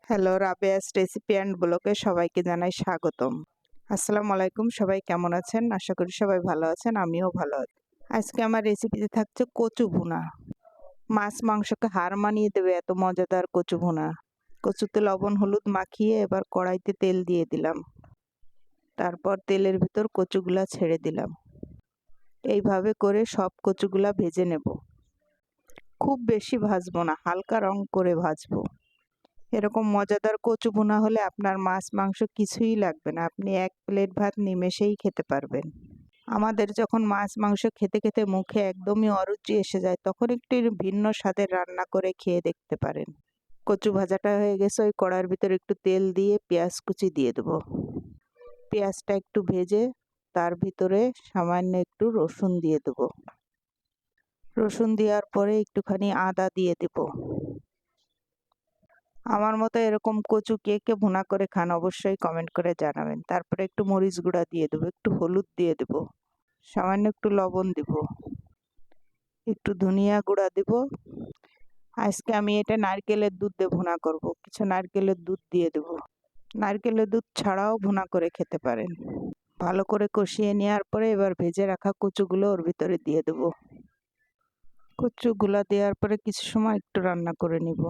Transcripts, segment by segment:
Hello, রাবেয়াস recipe and ব্লগে সবাইকে জানাই স্বাগতম। আসসালামু আলাইকুম, সবাই কেমন আছেন? আশা করি সবাই ভালো আছেন, আমিও ভালো আছি। আজকে আমার রেসিপিতে থাকছে কচু ভুনা। মাছ মাংসকে হার মানিয়ে দেবে এত মজাদার কচু ভুনা। কচুতে লবণ হলুদ মাখিয়ে এবার কড়াইতে তেল দিয়ে দিলাম। তারপর তেলের ভিতর কচুগুলা ছেড়ে দিলাম। এইভাবে করে সব কচুগুলা ভেজে নেব। খুব বেশি ভাজবো না, হালকা রং করে ভাজবো। এরকম মজাদার কচু ভুনা হলে আপনার মাছ মাংস কিছুই লাগবে না, আপনি এক প্লেট ভাত নিমেষেই খেতে পারবেন। আমাদের যখন মাছ মাংস খেতে খেতে মুখে একদমই অরুচি এসে যায়, তখন একটু ভিন্ন স্বাদের রান্না করে খেয়ে দেখতে পারেন। কচু ভাজাটা হয়ে গেছে, ওই কড়াইয়ের ভিতরে একটু তেল দিয়ে পেঁয়াজ কুচি দিয়ে দেবো। পেঁয়াজটা একটু ভেজে তার ভিতরে সামান্য একটু রসুন দিয়ে দেবো। রসুন দেওয়ার পরে একটুখানি আদা দিয়ে দেবো। আমার মতো এরকম কচু কে কে ভুনা করে খান অবশ্যই কমেন্ট করে জানাবেন। তারপরে একটু মরিচ গুঁড়া দিয়ে দেবো, একটু হলুদ দিয়ে দেবো, সামান্য একটু লবণ দেব, একটু ধনিয়া গুঁড়া দেব। আজকে আমি এটা নারকেলের দুধ দিয়ে ভুনা করব, কিছু নারকেলের দুধ দিয়ে দেব। নারকেলের দুধ ছাড়াও ভুনা করে খেতে পারেন। ভালো করে কষিয়ে নেওয়ার পরে এবার ভেজে রাখা কচুগুলো ওর ভিতরে দিয়ে দেব। কচুগুলা দেওয়ার পরে কিছু সময় একটু রান্না করে নিব।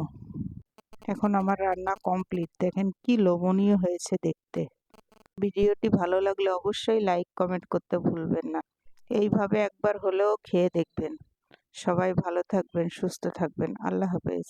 এখন আমার রান্না কমপ্লিট, দেখেন কি লোভনীয় হয়েছে দেখতে। ভিডিওটি ভালো লাগলে অবশ্যই লাইক কমেন্ট করতে ভুলবেন না। এইভাবে একবার হলেও খেয়ে দেখবেন। সবাই ভালো থাকবেন, সুস্থ থাকবেন। আল্লাহ হাফেজ।